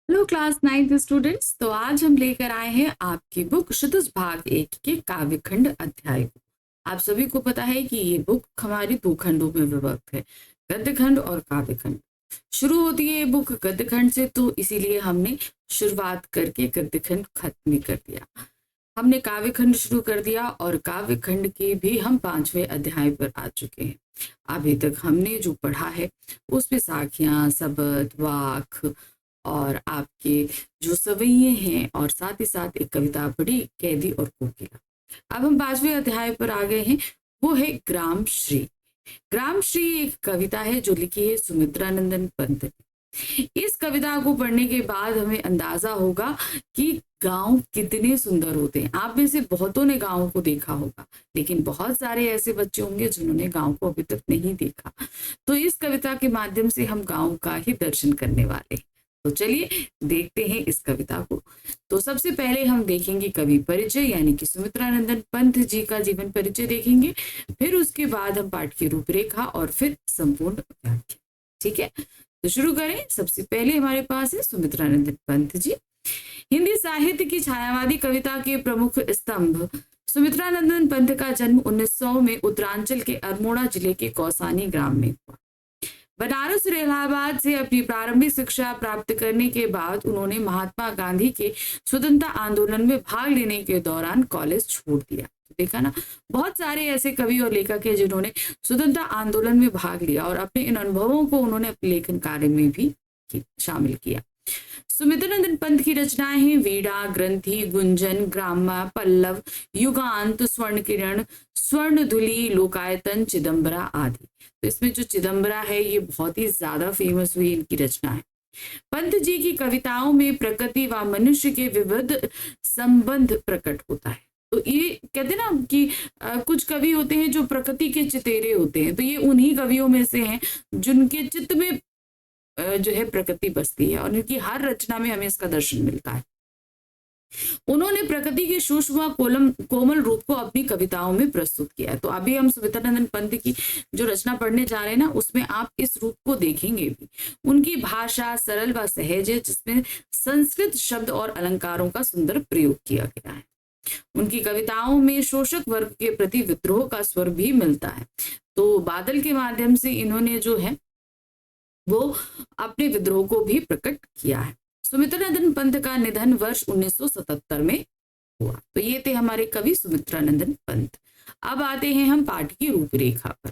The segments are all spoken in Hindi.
Hello class 9th students. तो आज हम लेकर आए हैं आपकी बुक शतुष भाग 1 के काव्यखंड अध्याय को। आप सभी को पता है कि ये बुक हमारी दो खंडों में विभक्त है, गद्यखंड और काव्यखंड। शुरू होती है ये बुक गद्यखंड से, तो इसीलिए हमने शुरुआत करके गद्यखंड खत्म भी कर दिया। हमने काव्यखंड शुरू कर दिया और काव्यखंड के भी हम 5वें अध्याय पर आ चुके हैं। अभी तक हमने जो पढ़ा है उसमें साखियां, सबद, वाक और आपके जो सवैये हैं और साथ ही साथ एक कविता पढ़ी, कैदी और कोकिला। अब हम 5वें अध्याय पर आ गए हैं, वो है ग्राम श्री। ग्राम श्री एक कविता है जो लिखी है सुमित्रानंदन पंत ने। इस कविता को पढ़ने के बाद हमें अंदाजा होगा कि गांव कितने सुंदर होते हैं। आप में से बहुतों ने गांव को देखा होगा, लेकिन बहुत सारे ऐसे बच्चे होंगे जिन्होंने गांव को अभी तक नहीं देखा। तो इस कविता के माध्यम से हम गांव का ही दर्शन करने वाले हैं। तो चलिए देखते हैं इस कविता को। तो सबसे पहले हम देखेंगे कवि परिचय, यानी कि सुमित्रानंदन पंत जी का जीवन परिचय देखेंगे। फिर उसके बाद हम पाठ की रूपरेखा और फिर संपूर्ण व्याख्या। ठीक है, तो शुरू करें। सबसे पहले हमारे पास है सुमित्रानंदन पंत जी। हिंदी साहित्य की छायावादी कविता के प्रमुख स्तंभ सुमित्रानंदन पंत का जन्म 1900 में उत्तरांचल के अल्मोड़ा जिले के कौसानी ग्राम में हुआ। बनारस और इलाहाबाद से अपनी प्रारंभिक शिक्षा प्राप्त करने के बाद उन्होंने महात्मा गांधी के स्वतंत्रता आंदोलन में भाग लेने के दौरान कॉलेज छोड़ दिया। तो देखा ना, बहुत सारे ऐसे कवि और लेखक हैं जिन्होंने स्वतंत्रता आंदोलन में भाग लिया और अपने इन अनुभवों को उन्होंने अपने लेखन कार्य में भी शामिल किया। सुमित्रानंदन पंत की रचनाएं हैं वीणा, ग्रंथि, गुंजन, ग्राम्य, पल्लव, युगांत, स्वर्ण किरण, स्वर्ण धुली, लोकायतन, चिदंबरा आदि। तो इसमें जो चिदंबरा है ये बहुत ही ज्यादा फेमस हुई इनकी रचना है। पंत जी की कविताओं में प्रकृति व मनुष्य के विविध संबंध प्रकट होता है। तो ये कहते हैं ना कि कुछ कवि होते हैं जो प्रकृति के चितेरे होते हैं, तो ये उन्हीं कवियों में से हैं जिनके चित्त में जो है प्रकृति बसती है और इनकी हर रचना में हमें इसका दर्शन मिलता है। उन्होंने प्रकृति के सूक्ष्म कोमल रूप को अपनी कविताओं में प्रस्तुत किया है। तो अभी हम सुमित्रानंदन पंत की जो रचना पढ़ने जा रहे हैं ना, उसमें आप इस रूप को देखेंगे भी। उनकी भाषा सरल व सहज है, जिसमें संस्कृत शब्द और अलंकारों का सुंदर प्रयोग किया गया है। उनकी कविताओं में शोषक वर्ग के प्रति विद्रोह का स्वर भी मिलता है। तो बादल के माध्यम से इन्होंने जो है वो अपने विद्रोह को भी प्रकट किया है। सुमित्रानंदन पंत का निधन वर्ष 1977 में हुआ। तो ये थे हमारे कवि सुमित्रानंदन पंत। अब आते हैं हम पाठ की रूपरेखा पर।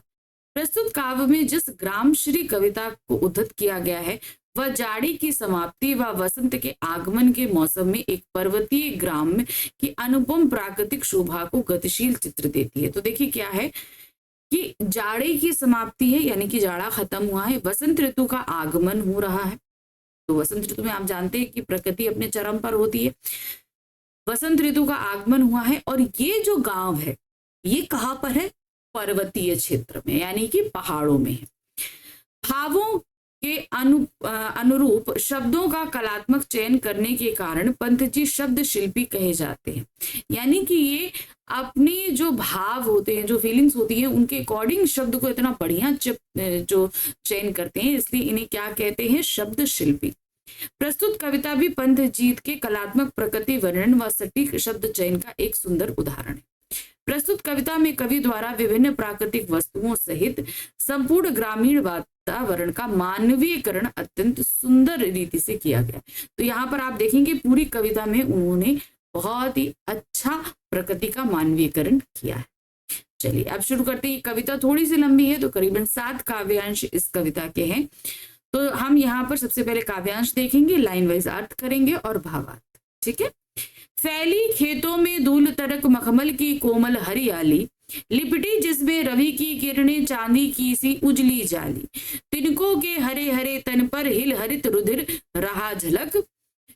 प्रस्तुत काव्य में जिस ग्राम श्री कविता को उद्धृत किया गया है वह जाड़ी की समाप्ति व वसंत के आगमन के मौसम में एक पर्वतीय ग्राम की अनुपम प्राकृतिक शोभा को गतिशील चित्र देती है। तो देखिए क्या है कि जाड़े की समाप्ति है, यानी कि जाड़ा खत्म हुआ है, वसंत ऋतु का आगमन हो रहा है। तो वसंत ऋतु में आप जानते हैं कि प्रकृति अपने चरम पर होती है। वसंत ऋतु का आगमन हुआ है और ये जो गांव है ये कहाँ पर है? पर्वतीय क्षेत्र में, यानी कि पहाड़ों में है। भावों के अनुरूप शब्दों का कलात्मक चयन करने के कारण पंत जी शब्द शिल्पी कहे जाते हैं। यानी कि ये अपने जो भाव होते हैं, जो फीलिंग्स होती हैं, उनके अकॉर्डिंग शब्द को इतना बढ़िया जो चयन करते हैं, इसलिए इन्हें क्या कहते हैं? शब्द शिल्पी। प्रस्तुत कविता भी पंत जी के कलात्मक प्रकृति वर्णन व सटीक शब्द चयन का एक सुंदर उदाहरण है। प्रस्तुत कविता में कवि द्वारा विभिन्न प्राकृतिक वस्तुओं सहित संपूर्ण ग्रामीण वातावरण का मानवीयकरण अत्यंत सुंदर रीति से किया गया। तो यहाँ पर आप देखेंगे पूरी कविता में उन्होंने बहुत ही अच्छा प्रकृति का मानवीयकरण किया है। चलिए अब शुरू करते हैं। कविता थोड़ी सी लंबी है, तो करीबन 7 काव्यांश इस कविता के हैं। तो हम यहाँ पर सबसे पहले काव्यांश देखेंगे, लाइन वाइज अर्थ करेंगे और भावार्थ। ठीक है। फैली खेतों में धूल तरक मखमल की कोमल हरियाली, लिपटी जिसमें रवि की किरणें चांदी की सी उजली जाली, तिनकों के हरे हरे तन पर हिल हरित रुधिर रहा झलक,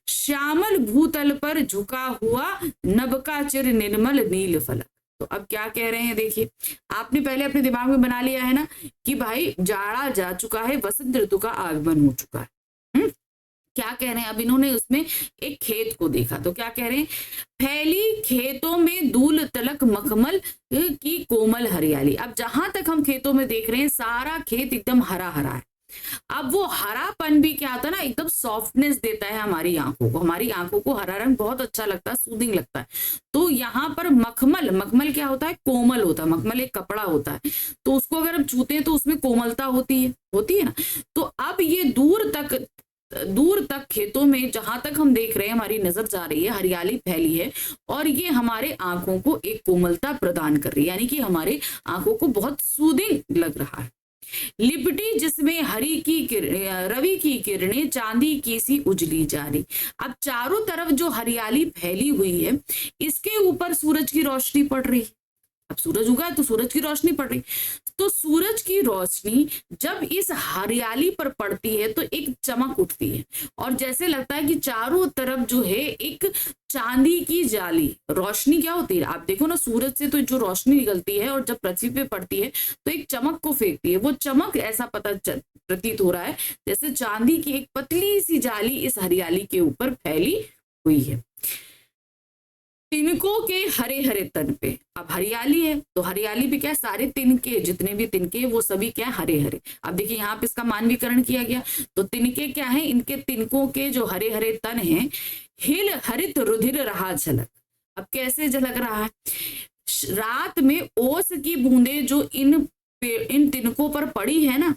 श्यामल भूतल पर झुका हुआ नभ का चिर निर्मल नील फलक। तो अब क्या कह रहे हैं देखिए, आपने पहले अपने दिमाग में बना लिया है ना कि भाई जाड़ा जा चुका है, वसंत ऋतु का आगमन हो चुका है। क्या कह रहे हैं? अब इन्होंने उसमें एक खेत को देखा, तो क्या कह रहे हैं? फैली खेतों में धूल तलक मखमल की कोमल हरियाली। अब जहां तक हम खेतों में देख रहे हैं सारा खेत एकदम हरा हरा है। अब वो हरापन भी क्या होता है ना, एकदम सॉफ्टनेस देता है हमारी आंखों को। हमारी आंखों को हरा रंग बहुत अच्छा लगता है, सूदिंग लगता है। तो यहाँ पर मखमल, मखमल क्या होता है, कोमल होता है। मखमल एक कपड़ा होता है, तो उसको अगर हम छूते हैं तो उसमें कोमलता होती है ना। तो अब ये दूर तक खेतों में जहां तक हम देख रहे हैं, हमारी नजर जा रही है, हरियाली फैली है, और ये हमारे आंखों को एक कोमलता प्रदान कर रही है, यानी कि हमारे आंखों को बहुत सूदिंग लग रहा है। लिपटी जिसमें रवि की किरणें चांदी की सी उजली जा रही। अब चारों तरफ जो हरियाली फैली हुई है, इसके ऊपर सूरज की रोशनी पड़ रही। अब सूरज उगा है तो सूरज की रोशनी पड़ रही। तो सूरज की रोशनी जब इस हरियाली पर पड़ती है तो एक चमक उठती है, और जैसे लगता है कि चारों तरफ जो है एक चांदी की जाली रोशनी क्या होती है। आप देखो ना, सूरज से तो जो रोशनी निकलती है और जब पृथ्वी पे पड़ती है तो एक चमक को फेंकती है। वो चमक ऐसा प्रतीत हो रहा है जैसे चांदी की एक पतली सी जाली इस हरियाली के ऊपर फैली हुई है। तिनकों के हरे हरे तन पे, अब हरियाली है तो हरियाली भी क्या है, सारे तिनके, जितने भी तिनके वो सभी क्या है, हरे हरे। अब देखिए यहाँ पे इसका मानवीकरण किया गया, तो तिनके क्या है, इनके तिनकों के जो हरे हरे तन हैं, हिल हरित रुधिर रहा झलक। अब कैसे झलक रहा है, रात में ओस की बूंदे जो इन तिनकों पर पड़ी है ना,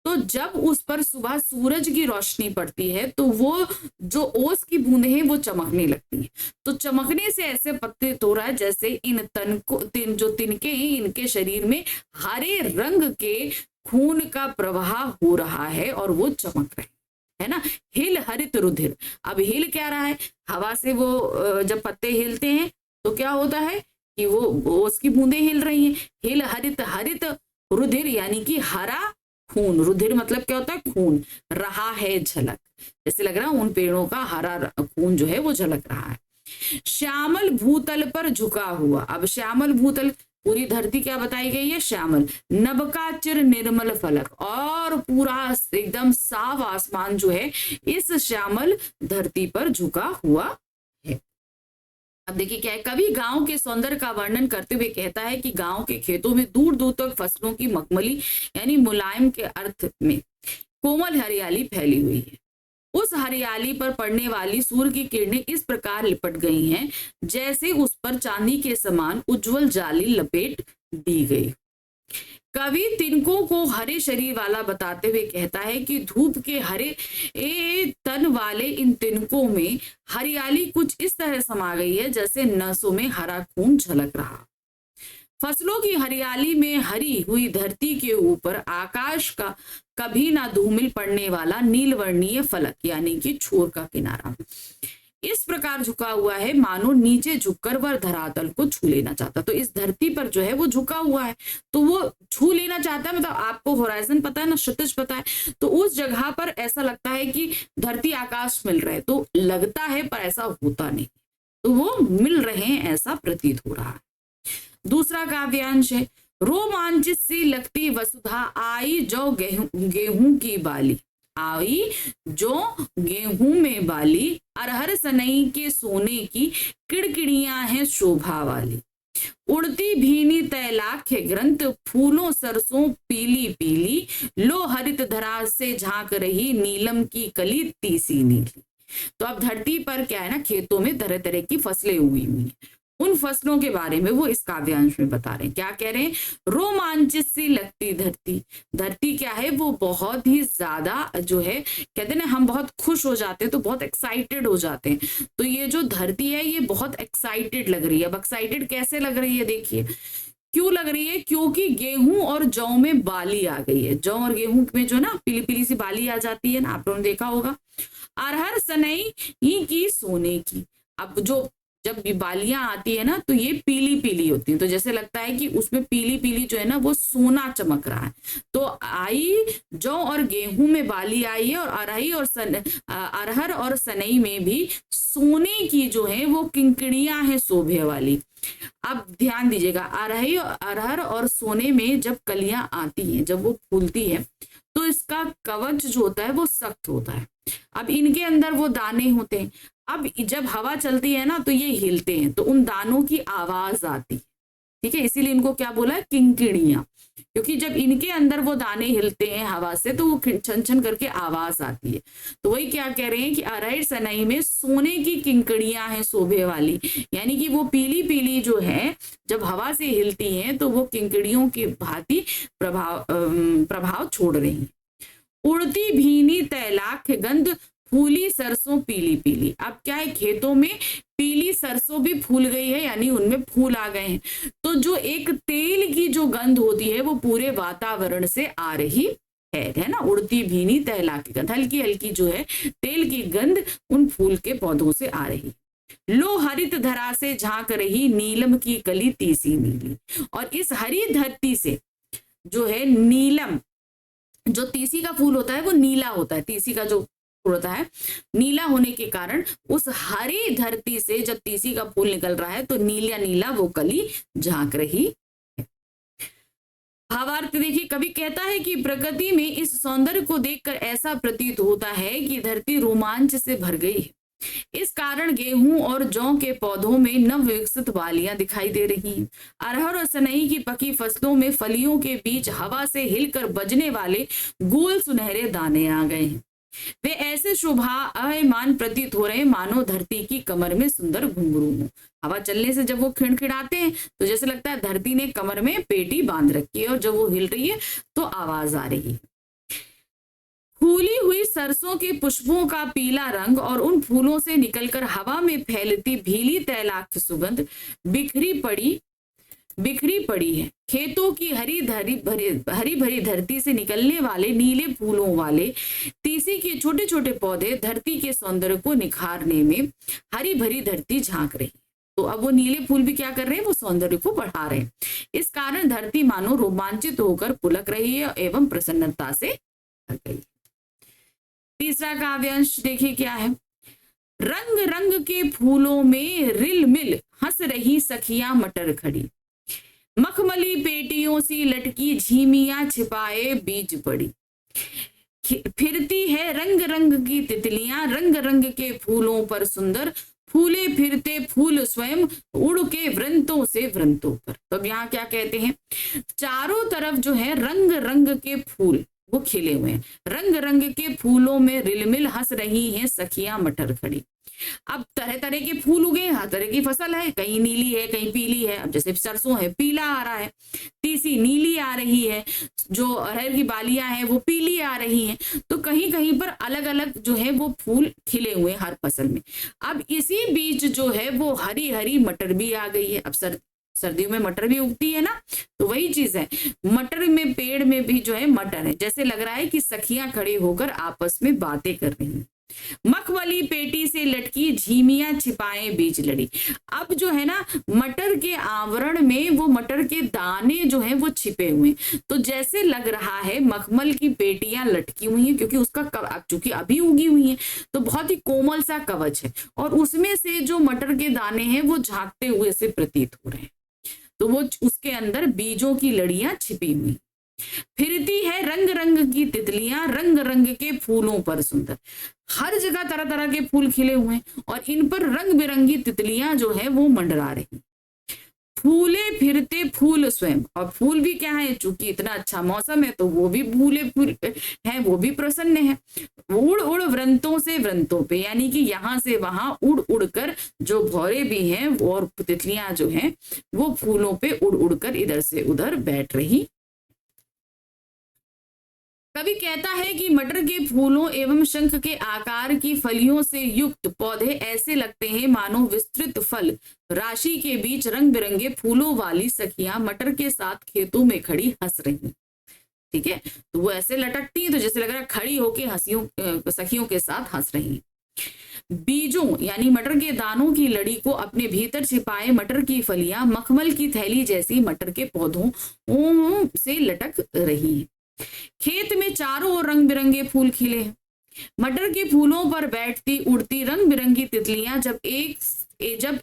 तो जब उस पर सुबह सूरज की रोशनी पड़ती है तो वो जो ओस की बूंदें हैं वो चमकने लगती हैं। तो चमकने से ऐसे प्रतीत हो रहा है जैसे इन जो तिनके हैं, इनके शरीर में हरे रंग के खून का प्रवाह हो रहा है और वो चमक रहे है ना। हिल हरित रुधिर, अब हिल क्या रहा है, हवा से वो जब पत्ते हिलते हैं तो क्या होता है कि वो ओस की बूंदें हिल रही हैं। हिल हरित, हरित रुधिर यानी कि हरा खून, रुधिर मतलब क्या होता है, खून, रहा है झलक, जैसे लग रहा है उन पेड़ों का हरा खून जो है वो झलक रहा है। श्यामल भूतल पर झुका हुआ, अब श्यामल भूतल, पूरी धरती क्या बताई गई है, श्यामल, नभ का चिर निर्मल फलक, और पूरा एकदम साफ आसमान जो है इस श्यामल धरती पर झुका हुआ है। अब देखिए क्या है, कवि गांव के सौंदर्य का वर्णन करते हुए कहता है कि गांव के खेतों में दूर दूर तक फसलों की मखमली यानी मुलायम के अर्थ में कोमल हरियाली फैली हुई है। उस हरियाली पर पड़ने वाली सूर्य की किरणें इस प्रकार लिपट गई हैं जैसे उस पर चांदी के समान उज्जवल जाली लपेट दी गई। कवि तिनकों को हरे शरीर वाला बताते हुए कहता है कि धूप के हरे तन वाले इन तिनकों में हरियाली कुछ इस तरह समा गई है जैसे नसों में हरा खून झलक रहा। फसलों की हरियाली में हरी हुई धरती के ऊपर आकाश का कभी ना धूमिल पड़ने वाला नीलवर्णीय फलक यानी कि छोर का किनारा इस प्रकार झुका हुआ है मानो नीचे झुककर वह धरातल को छू लेना चाहता। तो इस धरती पर जो है वो झुका हुआ है तो वो छू लेना चाहता है, मतलब आपको होराइजन पता है ना, क्षितिज पता है, तो उस जगह पर ऐसा लगता है कि धरती आकाश मिल रहे, तो लगता है पर ऐसा होता नहीं, तो वो मिल रहे हैं ऐसा प्रतीत हो रहा है। दूसरा काव्यांश है, रोमांचित सी लगती वसुधा आई जो गेहूं की बाली, आई जो गेहूं में बाली, अरहर सनई के सोने की किड़किड़ियां हैं शोभा वाली, उड़ती भीनी तैलाख्य ग्रंथ फूलों सरसों पीली पीली, लो हरित धरा से झांक रही नीलम की कली तीसी नीली। तो अब धरती पर क्या है ना, खेतों में तरह तरह की फसलें उगी हुई हैं, उन फसलों के बारे में वो इस काव्यांश में बता रहे हैं। क्या कह रहे हैं, रोमांचित सी लगती धरती, धरती क्या है वो बहुत ही ज्यादा जो है, कहते हैं ना हम बहुत खुश हो जाते हैं तो बहुत एक्साइटेड हो जाते हैं, तो ये जो धरती है ये बहुत एक्साइटेड लग रही है। अब एक्साइटेड कैसे लग रही है, देखिए क्यों लग रही है, क्योंकि गेहूं और जौ में बाली आ गई है। जौ और गेहूं में जो ना पीली पीली सी बाली आ जाती है ना, आप लोगों ने देखा होगा। अरहर सनई ही की सोने की, अब जो जब बालियां आती है ना तो ये पीली पीली होती है, तो जैसे लगता है कि उसमें पीली पीली जो है ना वो सोना चमक रहा है। तो आई जौ और गेहूं में बाली आई है, और अरहर और सनई में भी सोने की जो है वो किंकड़ियां हैं शोभे वाली। अब ध्यान दीजिएगा, अरहर और सोने में जब कलियां आती हैं, जब वो फूलती है तो इसका कवच जो होता है वो सख्त होता है। अब इनके अंदर वो दाने होते हैं, अब जब हवा चलती है ना तो ये हिलते हैं तो उन दानों की आवाज आती है, ठीक है, इसीलिए इनको क्या बोला है, किंकिणियां, क्योंकि जब इनके अंदर वो दाने हिलते हैं हवा से तो वो छन छन करके आवाज आती है। तो वही क्या कह रहे हैं कि अरहर सनई में सोने की किंकड़ियां हैं शोभे वाली, यानी कि वो पीली पीली जो है जब हवा से हिलती हैं तो वो किंकड़ियों की भांति प्रभाव छोड़ रही हैं। उड़ती भीनी तैलाख गंध, फूली सरसों पीली पीली। अब क्या है, खेतों में पीली सरसों भी फूल गई है, यानी उनमें फूल आ गए हैं। तो जो एक तेल की जो गंध होती है वो पूरे वातावरण से आ रही है ना। उड़ती भीनी तैलाख की गंध, हल्की हल्की जो है तेल की गंध उन फूल के पौधों से आ रही। लो हरित धरा से झांक रही, नीलम की कली तीसी नीली। और इस हरी धरती से जो है नीलम, जो तीसी का फूल होता है वो नीला होता है, तीसी का जो फूल होता है नीला होने के कारण उस हरी धरती से जब तीसी का फूल निकल रहा है तो नीला नीला वो कली झांक रही है। भावार्थ देखिए, कवि कहता है कि प्रकृति में इस सौंदर्य को देखकर ऐसा प्रतीत होता है कि धरती रोमांच से भर गई है। इस कारण गेहूं और जौ के पौधों में नव विकसित बालियां दिखाई दे रही हैं। अरहर और सनई की पकी फसलों में फलियों के बीच हवा से हिलकर बजने वाले गोल सुनहरे दाने आ गए हैं। वे ऐसे शोभायमान प्रतीत हो रहे हैं मानो धरती की कमर में सुंदर घुंघरू हो। हवा चलने से जब वो खिड़खिड़ाते हैं तो जैसे लगता है धरती ने कमर में पेटी बांध रखी है, और जब वो हिल रही है तो आवाज आ रही है। फूली हुई सरसों के पुष्पों का पीला रंग और उन फूलों से निकलकर हवा में फैलती भीली तैलाख की सुगंध बिखरी पड़ी है। खेतों की हरी भरी धरती से निकलने वाले नीले फूलों वाले तीसी के छोटे छोटे पौधे धरती के सौंदर्य को निखारने में हरी भरी धरती झांक रही। तो अब वो नीले फूल भी क्या कर रहे हैं, वो सौंदर्य को बढ़ा रहे हैं। इस कारण धरती मानो रोमांचित होकर पुलक रही है एवं प्रसन्नता से भर गई। तीसरा काव्यांश देखिए क्या है। रंग रंग के फूलों में रिल मिल हंस रही सखियां मटर खड़ी, मखमली पेटियों सी लटकी झीमियां छिपाए बीज पड़ी। फिरती है रंग रंग की तितलियां रंग रंग के फूलों पर सुंदर, फूले फिरते फूल स्वयं उड़ के वृंतों से वृंतों पर। तो अब यहाँ क्या कहते हैं, चारों तरफ जो है रंग रंग के फूल वो खिले हुए हैं, रंग रंग के फूलों में रिलमिल हंस रही हैं सखियां मटर खड़ी। अब तरह तरह के फूल उगे, हर तरह की फसल है, कहीं नीली है कहीं पीली है। अब जैसे सरसों है पीला आ रहा है, तीसी नीली आ रही है, जो अरहर की बालियां हैं वो पीली आ रही हैं। तो कहीं कहीं पर अलग अलग जो है वो फूल खिले हुए हर फसल में। अब इसी बीच जो है वो हरी हरी मटर भी आ गई है। अब सर्दियों में मटर भी उगती है ना, तो वही चीज है, मटर में पेड़ में भी जो है मटर है। जैसे लग रहा है कि सखियां खड़ी होकर आपस में बातें कर रही हैं। मखमली पेटी से लटकी झीमियां छिपाए बीज लड़ी। अब जो है ना मटर के आवरण में वो मटर के दाने जो हैं वो छिपे हुए, तो जैसे लग रहा है मखमल की पेटियां लटकी हुई हैं, क्योंकि उसका चूंकि अभी उगी हुई है तो बहुत ही कोमल सा कवच है, और उसमें से जो मटर के दाने हैं वो झांकते हुए से प्रतीत हो रहे हैं। तो वो उसके अंदर बीजों की लड़ियां छिपी हुई। फिरती है रंग रंग की तितलियां रंग रंग के फूलों पर सुंदर। हर जगह तरह तरह के फूल खिले हुए हैं और इन पर रंग बिरंगी तितलियां जो है वो मंडरा रही। फूले फिरते फूल स्वयं, और फूल भी क्या है, चूंकि इतना अच्छा मौसम है तो वो भी फूले फूल हैं, वो भी प्रसन्न है। उड़ उड़ वृंतों से वृंतों पे, यानी कि यहाँ से वहां उड़ उड़ कर जो भौरे भी हैं और तितलियां जो हैं वो फूलों पे उड़ उड़ कर इधर से उधर बैठ रही। कवि कहता है कि मटर के फूलों एवं शंख के आकार की फलियों से युक्त पौधे ऐसे लगते हैं मानो विस्तृत फल राशि के बीच रंग बिरंगे फूलों वाली सखियां मटर के साथ खेतों में खड़ी हंस रही। ठीक है, तो वो ऐसे लटकती है तो जैसे लग रहा है खड़ी होके सखियों के साथ हंस रही। बीजों यानी मटर के दानों की लड़ी को अपने भीतर छिपाए मटर की फलियां मखमल की थैली जैसी मटर के पौधों से लटक रही है। खेत में चारों ओर रंग बिरंगे फूल खिले हैं। मटर के फूलों पर बैठती उड़ती रंग बिरंगी तितलियां जब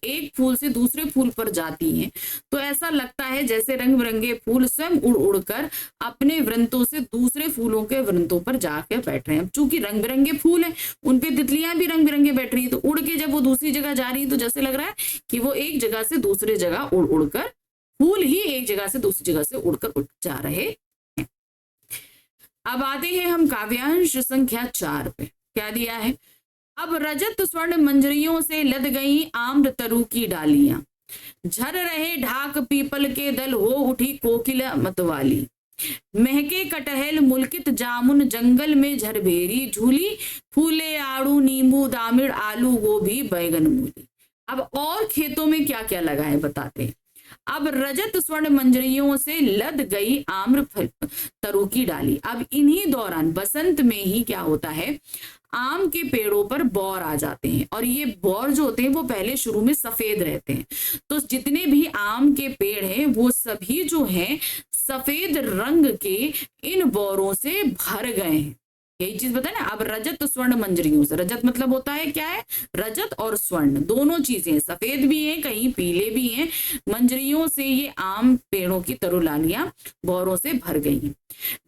एक फूल से दूसरे फूल पर जाती हैं तो ऐसा लगता है जैसे रंग बिरंगे फूल स्वयं उड़ उड़कर अपने वृंतों से दूसरे फूलों के वृंतों पर जाकर बैठ रहे हैं। अब चूंकि रंग बिरंगे फूल हैं उन पे तितलियां भी रंग बिरंगे बैठ रही है, तो उड़ के जब वो दूसरी जगह जा रही है तो जैसे लग रहा है कि वो एक जगह से दूसरे जगह उड़ उड़कर फूल ही एक जगह से दूसरी जगह से उड़कर उठ जा रहे हैं। अब आते हैं हम काव्यांश संख्या 4 पे। क्या दिया है? अब रजत स्वर्ण मंजरियों से लद गई आम्र तरु की डालियां, झर रहे ढाक पीपल के दल, हो उठी कोकिला मतवाली, महके कटहल मुल्कित जामुन, जंगल में झरभेरी झूली, फूले आड़ू नींबू दामिड़, आलू गोभी बैगन मूली। अब और खेतों में क्या क्या लगा है बताते हैं। अब रजत स्वर्ण मंजरियों से लद गई आम्र तरु की डाली। अब इन्हीं दौरान बसंत में ही क्या होता है, आम के पेड़ों पर बौर आ जाते हैं, और ये बौर जो होते हैं वो पहले शुरू में सफेद रहते हैं। तो जितने भी आम के पेड़ हैं वो सभी जो हैं सफेद रंग के इन बौरों से भर गए हैं। यही चीज बताए ना। अब रजत स्वर्ण मंजरियों से, रजत मतलब होता है क्या है, रजत और स्वर्ण दोनों चीजें, सफेद भी हैं कहीं पीले भी हैं। मंजरियों से ये आम पेड़ों की तरुलालियां बौरों से भर गई हैं।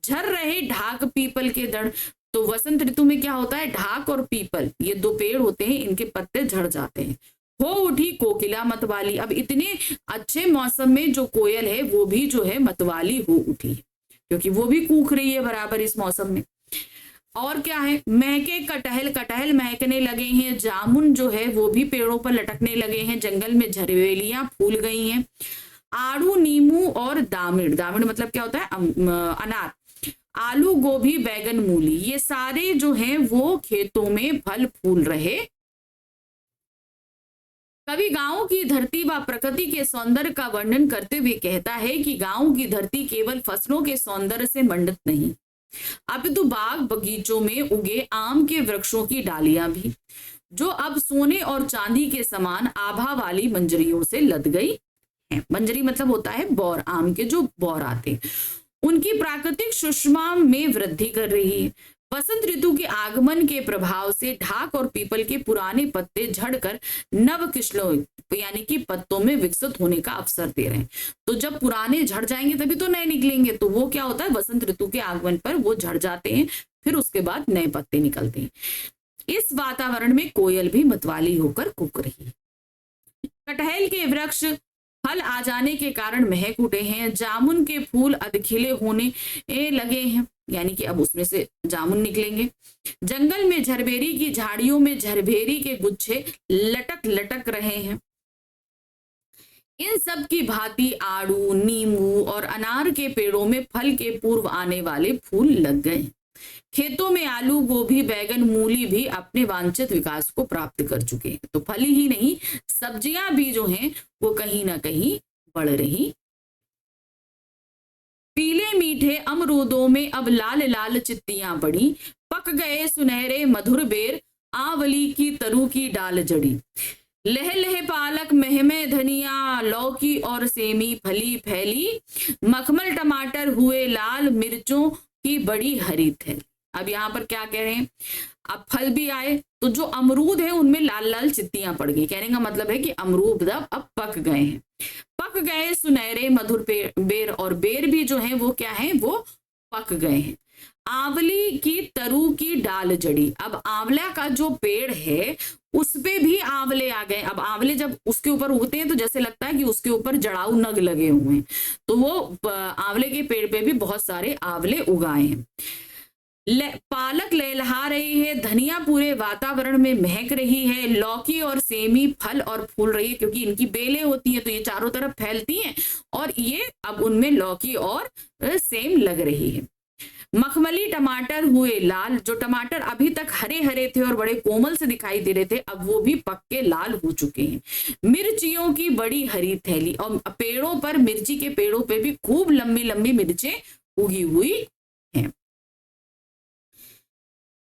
झर रहे ढाक पीपल के दड़। तो वसंत ऋतु में क्या होता है, ढाक और पीपल ये दो पेड़ होते हैं, इनके पत्ते झड़ जाते हैं। हो उठी कोकिला मतवाली। अब इतने अच्छे मौसम में जो कोयल है वो भी जो है मतवाली हो उठी है, क्योंकि वो भी कूक रही है बराबर इस मौसम में। और क्या है, महके कटहल, कटहल महकने लगे हैं, जामुन जो है वो भी पेड़ों पर लटकने लगे हैं, जंगल में झरवेलियां फूल गई हैं, आड़ू नींबू और दामिड़, दामिड़ मतलब क्या होता है, अनार, आलू गोभी बैगन मूली, ये सारे जो हैं वो खेतों में फल फूल रहे। कवि गांव की धरती व प्रकृति के सौंदर्य का वर्णन करते हुए कहता है कि गांव की धरती केवल फसलों के सौंदर्य से मंडित नहीं, अपितु बाग बगीचों में उगे आम के वृक्षों की डालियां भी, जो अब सोने और चांदी के समान आभा वाली मंजरियों से लद गई है। मंजरी मतलब होता है बौर, आम के जो बौर आते, उनकी प्राकृतिक सुषमा में वृद्धि कर रही है। वसंत ऋतु के आगमन के प्रभाव से ढाक और पीपल के पुराने पत्ते झड़कर नव किस्लों यानी कि पत्तों में विकसित होने का अवसर दे रहे हैं। तो जब पुराने झड़ जाएंगे तभी तो नए निकलेंगे। तो वो क्या होता है, वसंत ऋतु के आगमन पर वो झड़ जाते हैं, फिर उसके बाद नए पत्ते निकलते हैं। इस वातावरण में कोयल भी मतवाली होकर कूक रही है। कटहल के वृक्ष फल आ जाने के कारण महक उठे हैं, जामुन के फूल अधखिले होने लगे हैं, यानी कि अब उसमें से जामुन निकलेंगे। जंगल में झरबेरी की झाड़ियों में झरबेरी के गुच्छे लटक लटक रहे हैं। इन सब की भांति आड़ू नींबू और अनार के पेड़ों में फल के पूर्व आने वाले फूल लग गए। खेतों में आलू गोभी बैगन मूली भी अपने वांछित विकास को प्राप्त कर चुके हैं। तो फल ही नहीं, सब्जियां भी जो हैं वो कहीं ना कहीं बढ़ रही। पीले मीठे अमरूदों में अब लाल लाल चित्तियां पड़ी, पक गए सुनहरे मधुर बेर, आंवली की तरु की डाल जड़ी, लह लह पालक महमे धनिया, लौकी और सेमी फली फैली, मखमल टमाटर हुए लाल, मिर्चों की बड़ी हरी थैली। अब यहाँ पर क्या कह रहे हैं, अब फल भी आए तो जो अमरूद है उनमें लाल लाल चित्तियां पड़ गई। कहने का मतलब है कि अमरूद अब पक गए हैं। पक गए सुनहरे मधुर बेर, और बेर भी जो है वो क्या है, वो पक गए हैं। आंवली की तरु की डाल जड़ी। अब आंवला का जो पेड़ है उस पे भी आंवले आ गए। अब आंवले जब उसके ऊपर उगते हैं तो जैसे लगता है कि उसके ऊपर जड़ाऊ नग लगे हुए हैं, तो वो आंवले के पेड़ पे भी बहुत सारे आंवले उगाए हैं। पालक लहलहा रही है, धनिया पूरे वातावरण में महक रही है, लौकी और सेमी फल और फूल रही है, क्योंकि इनकी बेलें होती हैं तो ये चारों तरफ फैलती हैं, और ये अब उनमें लौकी और सेम लग रही है। मखमली टमाटर हुए लाल। जो टमाटर अभी तक हरे हरे थे और बड़े कोमल से दिखाई दे रहे थे, अब वो भी पक के लाल हो चुके हैं। मिर्चियों की बड़ी हरी थैली। और पेड़ों पर, मिर्ची के पेड़ों पे भी खूब लंबी लंबी मिर्चें उगी हुई हैं।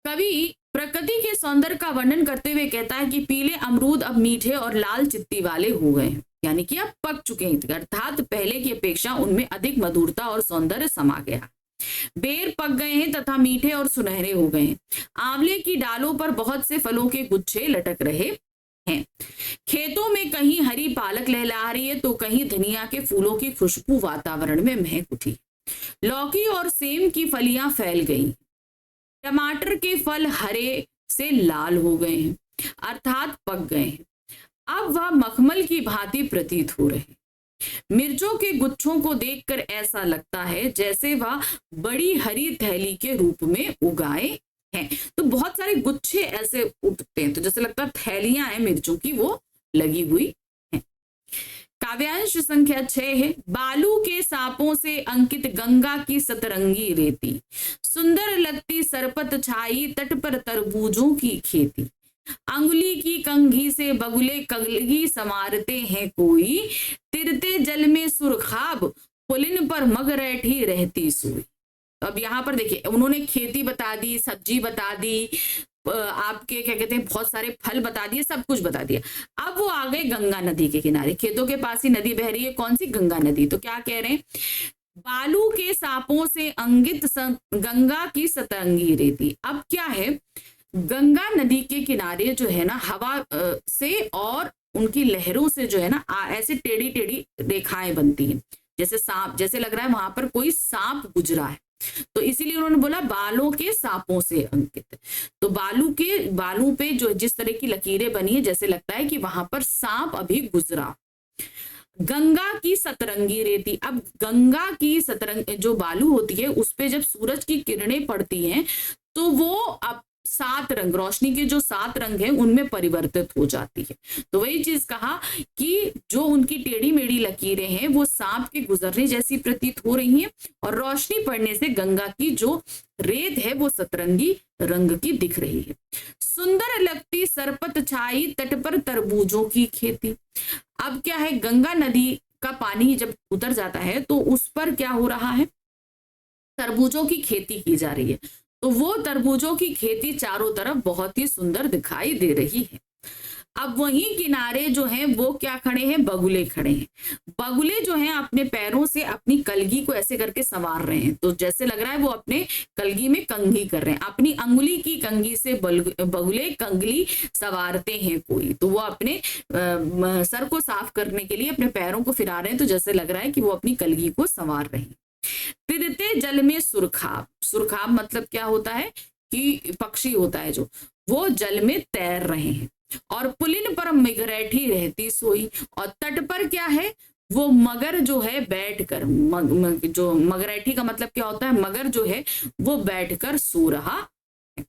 कवि प्रकृति के सौंदर्य का वर्णन करते हुए कहता है कि पीले अमरूद अब मीठे और लाल चित्ती वाले हो गए, यानी कि अब पक चुके हैं, अर्थात पहले की अपेक्षा उनमें अधिक मधुरता और सौंदर्य समा गया। बेर पक गए हैं तथा मीठे और सुनहरे हो गए हैं। आंवले की डालों पर बहुत से फलों के गुच्छे लटक रहे हैं। खेतों में कहीं हरी पालक लहला रही है तो कहीं धनिया के फूलों की खुशबू वातावरण में महक उठी। लौकी और सेम की फलियां फैल गई। टमाटर के फल हरे से लाल हो गए हैं, अर्थात पक गए हैं। अब वह मखमल की भांति प्रतीत हो रहे। मिर्चों के गुच्छों को देखकर ऐसा लगता है जैसे वह बड़ी हरी थैली के रूप में उगाए हैं। तो बहुत सारे गुच्छे ऐसे उगते हैं, तो जैसे लगता है थैलियां हैं मिर्चों की, वो लगी हुई हैं। काव्यांश संख्या 6 है। बालू के सांपों से अंकित गंगा की सतरंगी रेती, सुंदर लगती सरपत छाई तट पर तरबूजों की खेती। अंगुली की कंघी से बगुले कलगी संवारते हैं कोई, तिरते जल में सुरखाब पुलिन पर मगरैठी रहती सुई। अब यहाँ पर देखिए उन्होंने खेती बता दी, सब्जी बता दी, आपके क्या कहते हैं बहुत सारे फल बता दिए, सब कुछ बता दिया। अब वो आ गए गंगा नदी के किनारे, खेतों के पास ही नदी बह रही है, कौन सी? गंगा नदी। तो क्या कह रहे हैं? बालू के सांपों से अंकित गंगा की सतरंगी रेती। अब क्या है, गंगा नदी के किनारे जो है ना हवा से और उनकी लहरों से जो है ना ऐसे टेढ़ी टेढ़ी रेखाएं बनती हैं, जैसे सांप, जैसे लग रहा है वहां पर कोई सांप गुजरा है, तो इसीलिए उन्होंने बोला बालों के सांपों से अंकित। तो बालू पे जो जिस तरह की लकीरें बनी है, जैसे लगता है कि वहां पर सांप अभी गुजरा। गंगा की सतरंगी रेती। अब गंगा की सतरंग जो बालू होती है उस पे जब सूरज की किरणें पड़ती हैं तो वो अब 7 रंग, रोशनी के जो 7 रंग हैं उनमें परिवर्तित हो जाती है। तो वही चीज कहा कि जो उनकी टेढ़ी मेढ़ी लकीरें हैं वो सांप के गुजरने जैसी प्रतीत हो रही हैं, और रोशनी पड़ने से गंगा की जो रेत है वो सतरंगी रंग की दिख रही है। सुंदर लगती सरपत छाई तट पर तरबूजों की खेती। अब क्या है, गंगा नदी का पानी जब उतर जाता है तो उस पर क्या हो रहा है, तरबूजों की खेती की जा रही है। तो वो तरबूजों की खेती चारों तरफ बहुत ही सुंदर दिखाई दे रही है। अब वहीं किनारे जो हैं वो क्या खड़े हैं, बगुले खड़े हैं। बगुले जो हैं अपने पैरों से अपनी कलगी को ऐसे करके संवार रहे हैं, तो जैसे लग रहा है वो अपने कलगी में कंघी कर रहे हैं। अपनी अंगुली की कंघी से बगुले कंगली संवारते हैं कोई, तो वो अपने सर को साफ करने के लिए अपने पैरों को फिरा रहे हैं, तो जैसे लग रहा है कि वो अपनी कलगी को संवार रहे हैं। तिरते जल में सुरखाब। सुरखाब मतलब क्या होता है कि पक्षी होता है जो, वो जल में तैर रहे हैं। और पुलिन पर मगरैठी रहती सोई। और तट पर क्या है, वो मगर जो है बैठकर, जो मगरैठी का मतलब क्या होता है, मगर जो है वो बैठकर सो रहा है।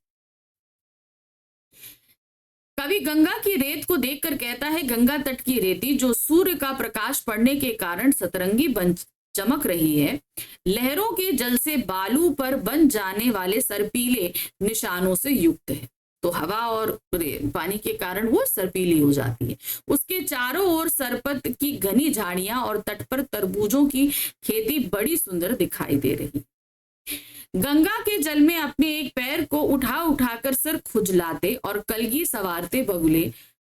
कवि गंगा की रेत को देखकर कहता है, गंगा तट की रेती जो सूर्य का प्रकाश पड़ने के कारण सतरंगी बन चमक रही है, लहरों के जल से बालू पर बन जाने वाले सर्पीले निशानों से युक्त है। तो हवा और पानी के कारण वो सर्पीली हो जाती है। उसके चारों ओर सरपत की घनी झाड़ियां और तट पर तरबूजों की खेती बड़ी सुंदर दिखाई दे रही। गंगा के जल में अपने एक पैर को उठा उठाकर सिर खुजलाते और कलगी सवारते बगुले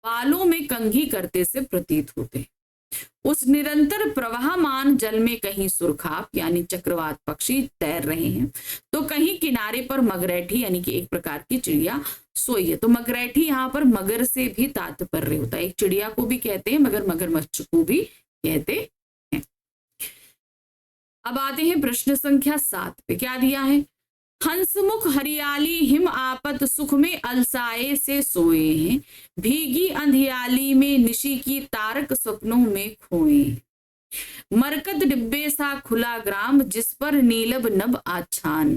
बालों में कंघी करते से प्रतीत होते। उस निरंतर प्रवाहमान जल में कहीं सुरखाब यानी चक्रवात पक्षी तैर रहे हैं, तो कहीं किनारे पर मगरैठी यानी कि एक प्रकार की चिड़िया सोई है। तो मगरैठी यहाँ पर मगर से भी तात्पर्य होता है, एक चिड़िया को भी कहते हैं मगर मगरमच्छ को भी कहते हैं। अब आते हैं प्रश्न संख्या 7 पे, क्या दिया है, हंसमुख हरियाली हिम आपत सुख में अलसाए से सोए हैं, भीगी अंधियाली में निशी की तारक सपनों में खोए। मरकत डिब्बे सा खुला ग्राम जिस पर नीलब नभ आच्छान,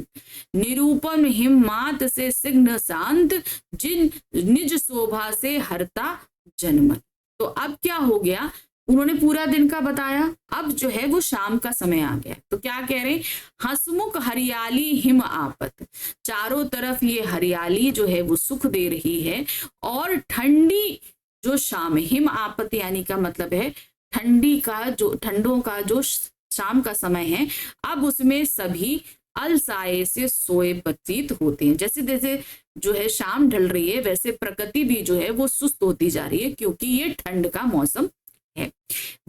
निरूपम हिममात से सिग्न शांत जिन निज शोभा से हरता जन्म। तो अब क्या हो गया, उन्होंने पूरा दिन का बताया, अब जो है वो शाम का समय आ गया। तो क्या कह रहे हैं, हंसमुख हरियाली हिम आपत, चारों तरफ ये हरियाली जो है वो सुख दे रही है, और ठंडी जो शाम, हिम आपत यानी का मतलब है ठंडी का जो, ठंडों का जो शाम का समय है, अब उसमें सभी अलसाए से सोए प्रतीत होते हैं। जैसे जैसे जो है शाम ढल रही है वैसे प्रकृति भी जो है वो सुस्त होती जा रही है, क्योंकि ये ठंड का मौसम है।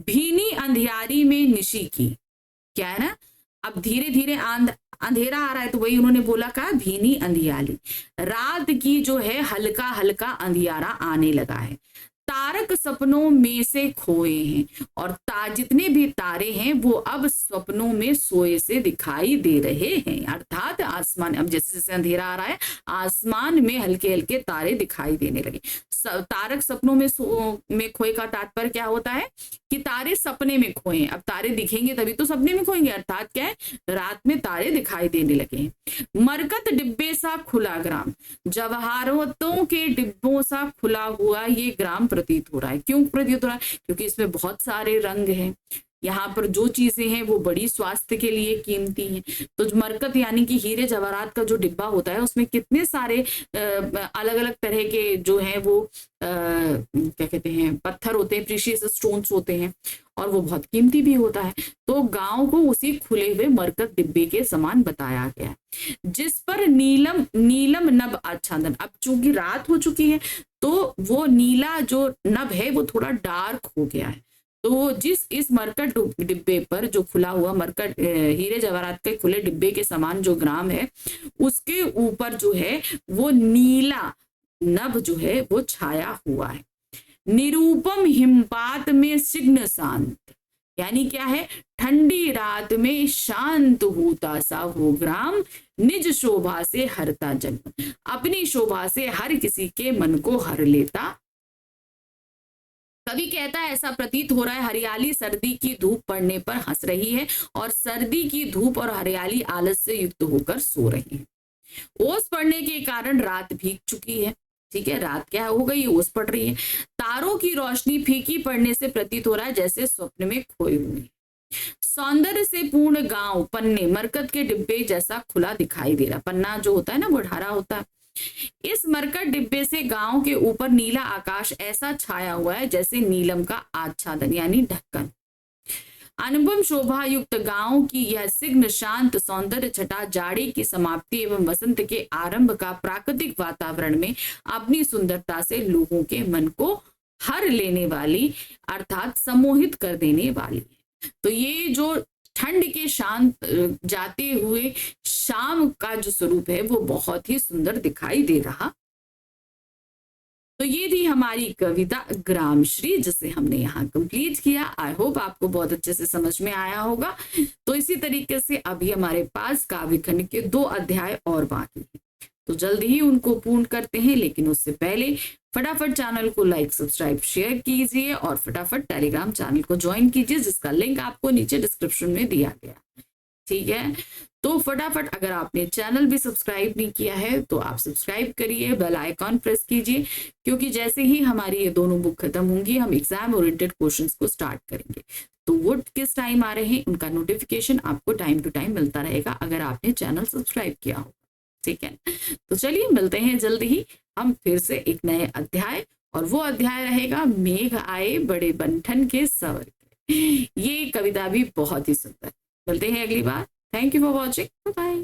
भीनी अंधियारी में निशी की, क्या है ना, अब धीरे धीरे अंधेरा आ रहा है, तो वही उन्होंने बोला का भीनी अंधियारी, रात की जो है हल्का हल्का अंधियारा आने लगा है। तारक सपनों में से खोए हैं, और जितने भी तारे हैं वो अब सपनों में सोए से दिखाई दे रहे हैं। अर्थात आसमान, अब जैसे जैसे अंधेरा आ रहा है आसमान में हल्के हल्के तारे दिखाई देने लगे। तारक सपनों में खोए का तात्पर्य क्या होता है कि तारे सपने में खोए। अब तारे दिखेंगे तभी तो सपने में खोएंगे, अर्थात क्या है, रात में तारे दिखाई देने लगे हैं। मरकत डिब्बे सा खुला ग्राम, जवाहरातों के डिब्बों सा खुला हुआ ये ग्राम प्रतीत हो रहा है। क्यों प्रतीत हो रहा है? क्योंकि इसमें बहुत सारे रंग हैं, यहाँ पर जो चीजें हैं वो बड़ी स्वास्थ्य के लिए कीमती हैं। तो मरकत यानी कि हीरे जवाहरात का जो डिब्बा होता है उसमें कितने सारे अलग अलग तरह के जो हैं वो क्या कहते हैं, पत्थर होते हैं, प्रीशियस स्टोन्स होते हैं, और वो बहुत कीमती भी होता है। तो गांव को उसी खुले हुए मरकत डिब्बे के समान बताया गया है, जिस पर नीलम नीलम नभ आच्छादन। अब चूंकि रात हो चुकी है तो वो नीला जो नभ है वो थोड़ा डार्क हो गया है। तो इस मरकट डिब्बे पर जो खुला हुआ मरकट हीरे जवाहरात के खुले डिब्बे के समान जो ग्राम है उसके ऊपर जो है वो नीला नभ जो है वो छाया हुआ है। निरूपम हिमपात में सिग्न शांत, यानी क्या है, ठंडी रात में शांत होता सा वो ग्राम, निज शोभा से हरता जन, अपनी शोभा से हर किसी के मन को हर लेता। कवि कहता है ऐसा प्रतीत हो रहा है हरियाली सर्दी की धूप पड़ने पर हंस रही है, और सर्दी की धूप और हरियाली आलस से युक्त होकर सो रही है। ओस पड़ने के कारण रात भीग चुकी है, ठीक है, रात क्या हो गई, ओस पड़ रही है। तारों की रोशनी फीकी पड़ने से प्रतीत हो रहा है जैसे स्वप्न में खोए हुए। सौंदर्य से पूर्ण गांव पन्ने मरकत के डिब्बे जैसा खुला दिखाई दे रहा। पन्ना जो होता है ना वो ढारा होता है। इस मरकट डिब्बे से गांव के ऊपर नीला आकाश ऐसा छाया हुआ है जैसे नीलम का आच्छादन यानी ढक्कन। अनुपम शोभा युक्त गांव की यह सिग्न शांत सौंदर्य छटा जाड़े की समाप्ति एवं वसंत के आरंभ का प्राकृतिक वातावरण में अपनी सुंदरता से लोगों के मन को हर लेने वाली, अर्थात सम्मोहित कर देने वाली है। तो ये जो ठंड के शांत जाते हुए शाम का जो स्वरूप है वो बहुत ही सुंदर दिखाई दे रहा। तो ये थी हमारी कविता ग्रामश्री, जिसे हमने यहाँ कंप्लीट किया। आई होप आपको बहुत अच्छे से समझ में आया होगा। तो इसी तरीके से अभी हमारे पास काव्यखंड के 2 अध्याय और बाकी हैं, तो जल्दी ही उनको पूर्ण करते हैं। लेकिन उससे पहले फटाफट चैनल को लाइक, सब्सक्राइब, शेयर कीजिए और फटाफट टेलीग्राम चैनल को ज्वाइन कीजिए, जिसका लिंक आपको नीचे डिस्क्रिप्शन में दिया गया, ठीक है। तो फटाफट अगर आपने चैनल भी सब्सक्राइब नहीं किया है तो आप सब्सक्राइब करिए, बेल आइकॉन प्रेस कीजिए, क्योंकि जैसे ही हमारी ये दोनों बुक खत्म होंगी हम एग्जाम ओरिएंटेड क्वेश्चंस को स्टार्ट करेंगे। तो वो किस टाइम आ रहे हैं उनका नोटिफिकेशन आपको टाइम टू टाइम मिलता रहेगा अगर आपने चैनल सब्सक्राइब किया हो, ठीक है। तो चलिए मिलते हैं जल्द ही हम फिर से एक नए अध्याय, और वो अध्याय रहेगा मेघ आए बड़े बंठन के सवर के। ये कविता भी बहुत ही सुंदर। मिलते हैं अगली बार। Thank you for watching, bye.